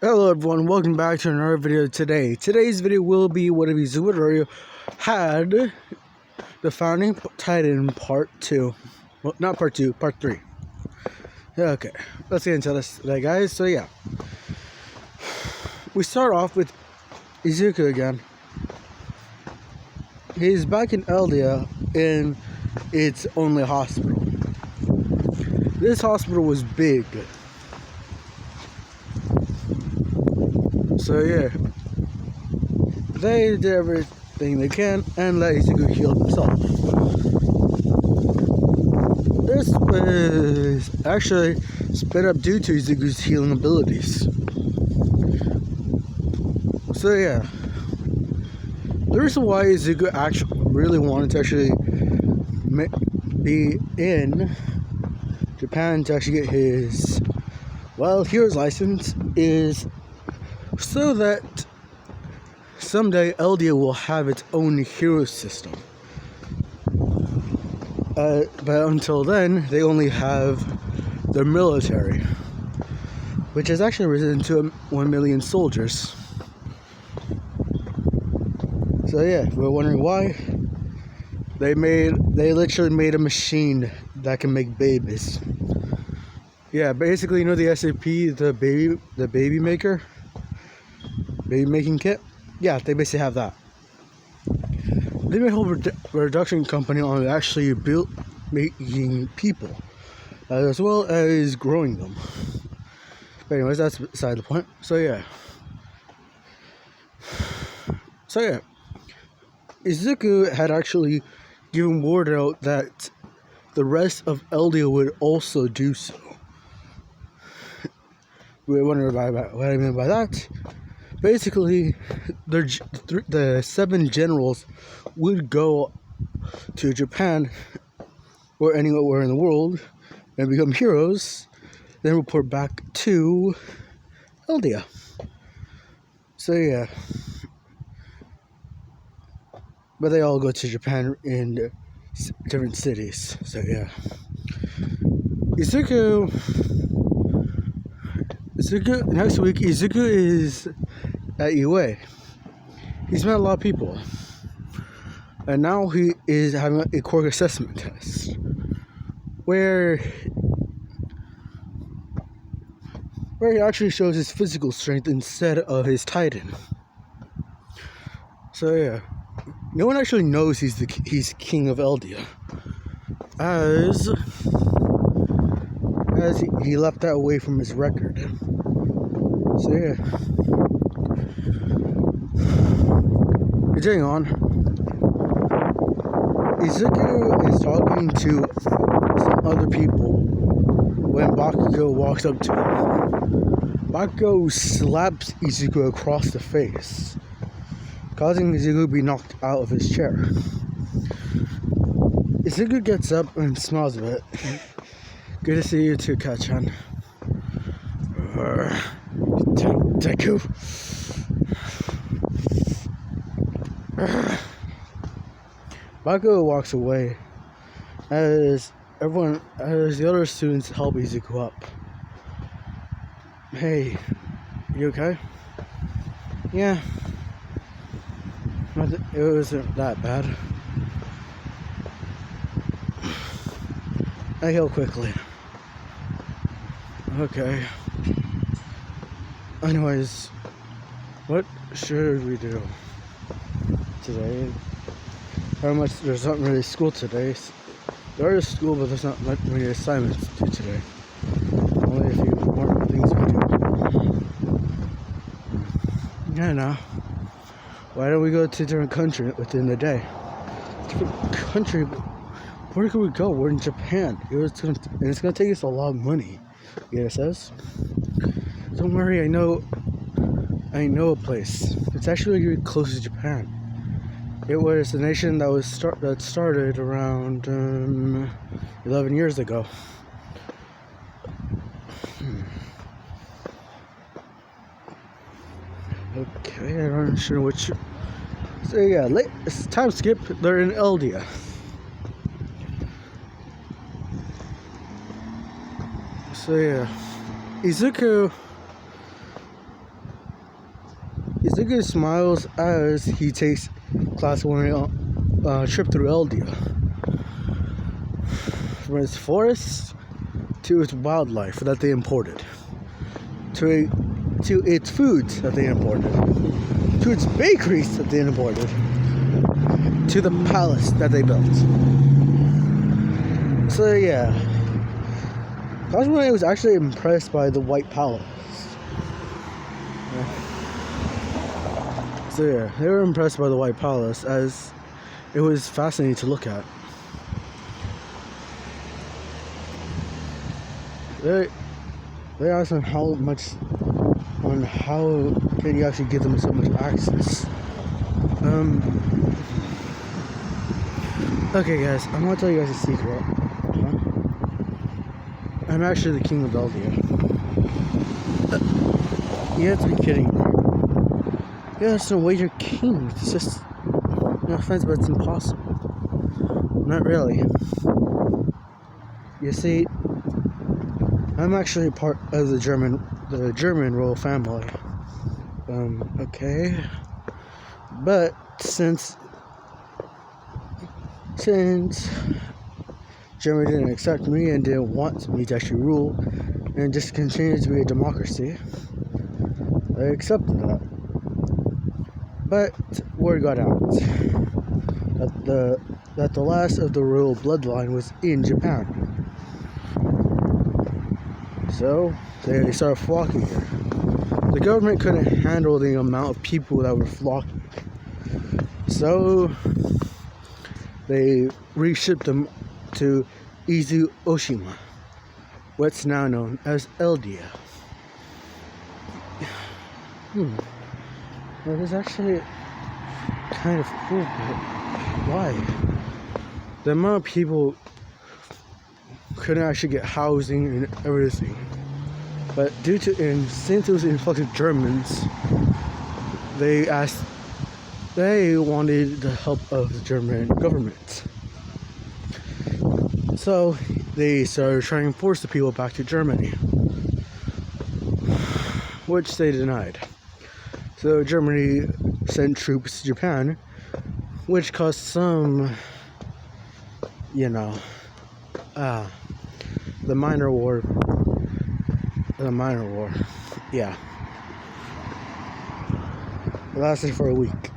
Hello everyone, welcome back to another video today. Today's video will be what if Izuku had the Founding Titan Part 2. Well, not Part 2, Part 3. Yeah, okay, let's get into this today, guys. So yeah, we start off with Izuku again. He's back in Eldia in its only hospital. This hospital was big. So yeah, they did everything they can and let Izuku heal himself. This was actually sped up due to Izuku's healing abilities. So yeah, the reason why Izuku actually really wanted to actually be in Japan to actually get his, hero's license is so that someday Eldia will have its own hero system. But until then, they only have their military, which has actually risen to 1 million soldiers. So yeah, we're wondering why they literally made a machine that can make babies. Yeah, basically, you know the SAP, the baby maker, baby making kit. Yeah, they basically have that. They made a whole production company on actually making people, as well as growing them. But anyways, that's beside the point. So yeah, Izuku had actually given word out that the rest of Eldia would also do so. We're wondering about what I mean by that. Basically, the 7 generals would go to Japan or anywhere in the world and become heroes, then report back to Eldia. So yeah, but they all go to Japan in different cities. So yeah, Izuku next week. Izuku is at UA. He's met a lot of people, and now he is having a core assessment test where he actually shows his physical strength instead of his Titan. So yeah, no one actually knows he's king of Eldia, as he left that away from his record. So yeah, continuing on, Izuku is talking to some other people when Bakugo walks up to him. Bakugo slaps Izuku across the face, causing Izuku to be knocked out of his chair. Izuku gets up and smiles a bit. Good to see you too, Kachan. Deku. Bakugo walks away as the other students help Izuku up. Hey, you okay? Yeah. It wasn't that bad. I heal quickly. Okay. Anyways, what should we do today? There's not really school today. There is school, but there's not many assignments to do today. Only a few more things we do. Yeah, now. Why don't we go to a different country within the day? Different country? Where can we go? We're in Japan. It's gonna take us a lot of money. Yeah, it says. Don't worry, I know a place. It's actually really close to Japan. It was the nation that started around 11 years ago. Okay, I'm not sure which. So yeah, it's time skip. They're in Eldia. So yeah, Izuku Izuku smiles as he takes Class 1 trip through Eldia. From its forests to its wildlife that they imported, to its foods that they imported, to its bakeries that they imported, to the palace that they built. So yeah, Class 1 was actually impressed by the White Palace. So yeah, they were impressed by the White Palace as it was fascinating to look at. They asked him how can you actually give them so much access. Okay guys, I'm gonna tell you guys a secret. I'm actually the king of Eldia. You have to be kidding me. Yeah, there's no way you're king. It's just, no offense, but it's impossible. Not really. You see, I'm actually part of the German royal family. Okay. But since Germany didn't accept me and didn't want me to actually rule and just continue to be a democracy, I accepted that. But word got out that the last of the royal bloodline was in Japan. So they started flocking here. The government couldn't handle the amount of people that were flocking. So they reshipped them to Izuoshima, what's now known as Eldia. That is actually kind of cool, but why? The amount of people couldn't actually get housing and everything. But since it was an influx of Germans, they wanted the help of the German government. So they started trying to force the people back to Germany, which they denied. So Germany sent troops to Japan, which caused some, the minor war. Yeah. It lasted for a week.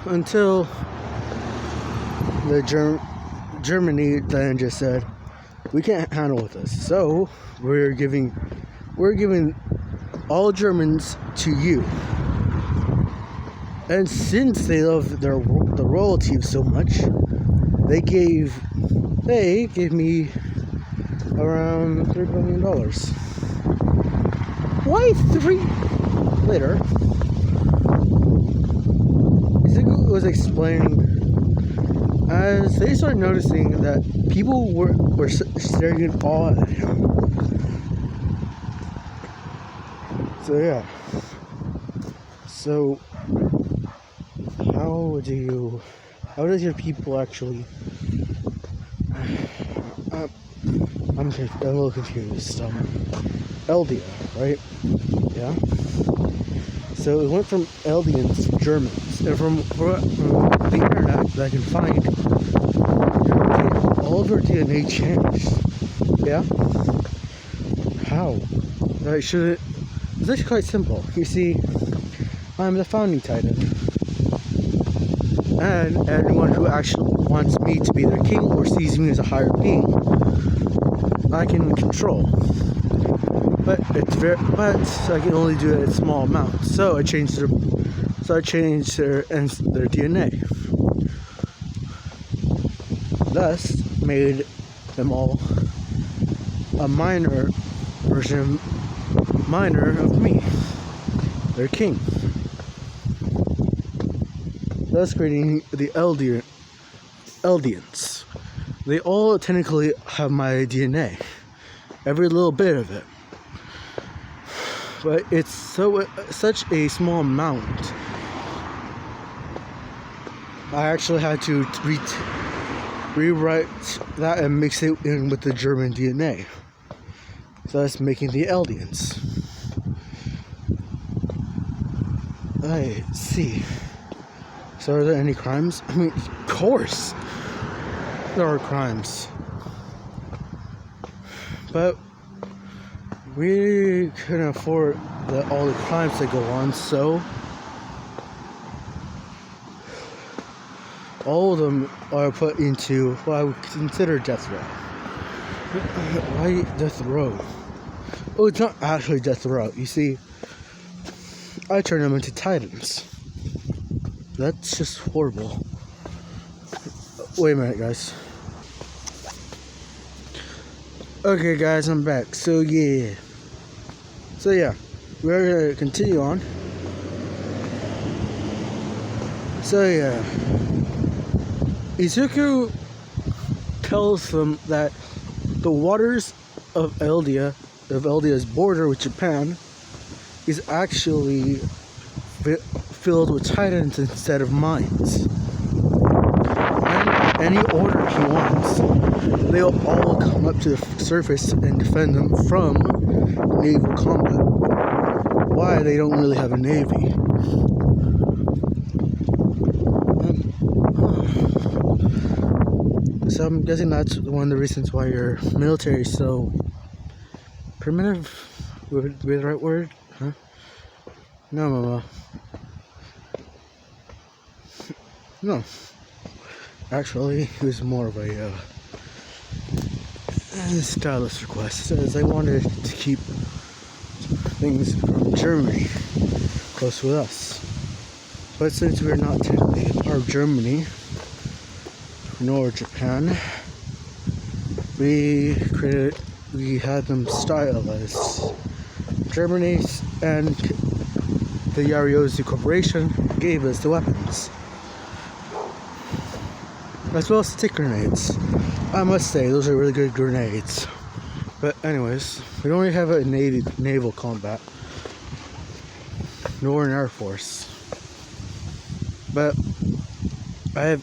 Until the Germany then just said, we can't handle this. So we're giving all Germans to you. And since they love the royalty so much, they gave me around $3 billion. Why 3? Later, Izuku was explaining as they started noticing that people were staring in awe at him. So yeah. So how does your people actually? I'm a little confused. Eldia, right? Yeah. So it went from Eldians to Germans, and from the internet that I can find, all of her DNA changed. Yeah. How? It's actually quite simple. You see, I'm the founding titan, and anyone who actually wants me to be their king or sees me as a higher being, I can control. But I can only do it in small amounts. So I changed their DNA. Thus made them all a minor of me, their king. Thus creating the Eldians. They all technically have my DNA, every little bit of it. But it's such a small amount. I actually had to rewrite that and mix it in with the German DNA. Thus making the Eldians. I see. So are there any crimes? I mean, of course there are crimes. But we couldn't afford all the crimes that go on, so all of them are put into what I would consider death row. Why death row? Oh, it's not actually death row. You see, I turn them into titans. That's just horrible. Wait a minute, guys. Okay, guys, I'm back. So yeah, we're gonna continue on. So yeah, Izuku tells them that the waters of Eldia's border with Japan, is actually filled with titans instead of mines. And any order he wants, they'll all come up to the surface and defend them from naval combat. Why they don't really have a navy. So I'm guessing that's one of the reasons why your military is so primitive. Would be the right word? Huh? No, Mama. No. Actually, it was more of a stylist request, as I wanted to keep things from Germany close with us. But since we're not technically a part of Germany, nor Japan, we had them stylized. Germany and the Yariozu Corporation gave us the weapons, as well as stick grenades. I must say, those are really good grenades. But anyways, we don't really have a naval combat, nor an air force. But I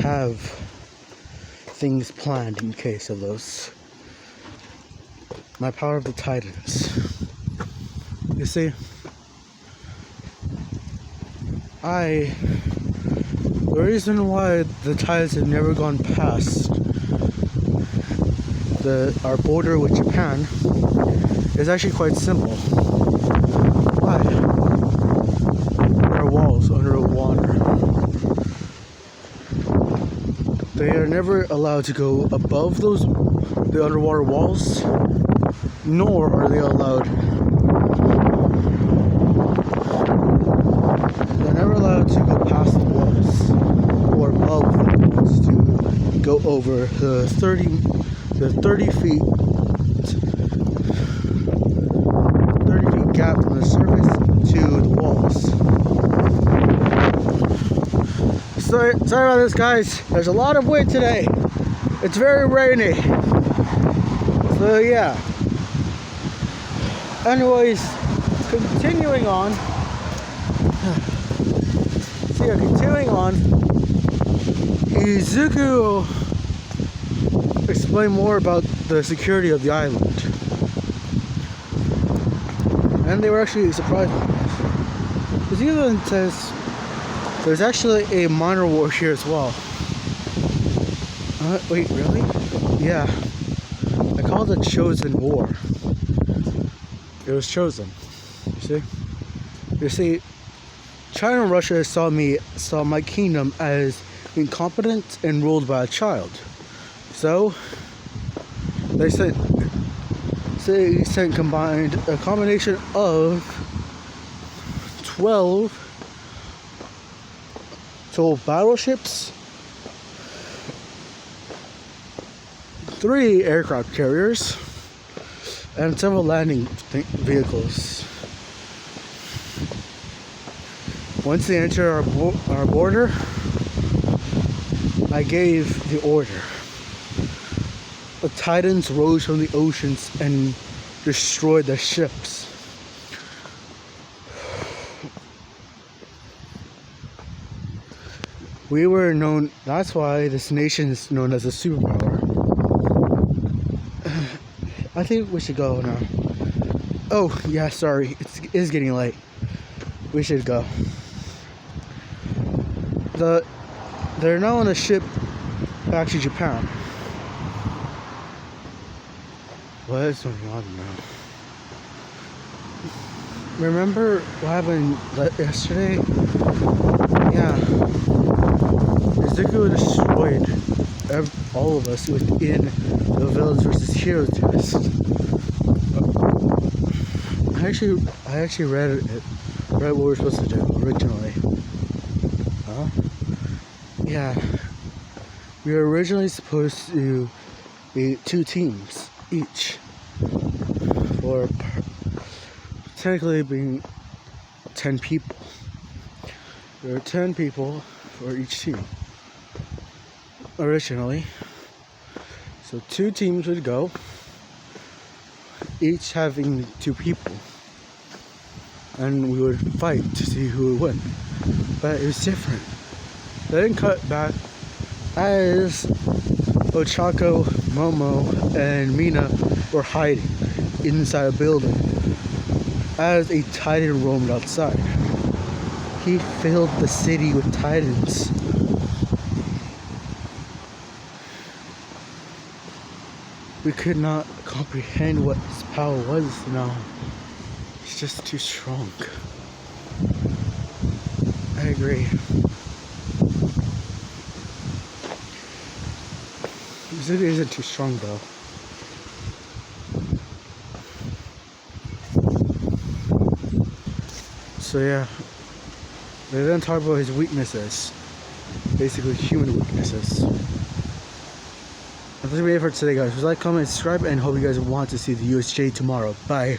have things planned in case of those. My power of the Titans. You see, the reason why the Titans have never gone past our border with Japan is actually quite simple. Why? There are walls under water. They are never allowed to go above the underwater walls, nor are they allowed. They're never allowed to go past the walls or above the walls to go over the 30 feet gap from the surface to the walls. Sorry about this, guys. There's a lot of wind today. It's very rainy. So yeah. Anyways, continuing on. Izuku explain more about the security of the island. And they were actually surprised by this. Because even says there's actually a minor war here as well. Wait, really? Yeah. I called it Chosen War. It was chosen. You see, China and Russia saw my kingdom as incompetent and ruled by a child. So they sent combined a combination of 12 battleships, 3 aircraft carriers, and several landing vehicles. Once they enter our border, I gave the order. The Titans rose from the oceans and destroyed the ships. We were known, that's why this nation is known as a superpower. I think we should go now. Oh, yeah, sorry, it is getting late. we should go. They're now on a ship back to Japan. What is going on now? Remember what happened yesterday? Yeah. Deku destroyed all of us within the Villains vs. Heroes test. I actually read what we were supposed to do originally. Huh? Yeah. We were originally supposed to be 2 teams each. Or technically being 10 people. There were 10 people for each team. Originally. So 2 teams would go, each having 2 people. And we would fight to see who would win. But it was different. They didn't cut back as Ochako, Momo, and Mina were hiding inside a building as a titan roamed outside. He filled the city with titans. We could not comprehend what his power was now. He's just too strong. I agree. It isn't too strong though. So yeah, they then talk about his weaknesses, basically human weaknesses. That's gonna be it for today, guys. Like, comment, subscribe, and hope you guys want to see the USJ tomorrow. Bye.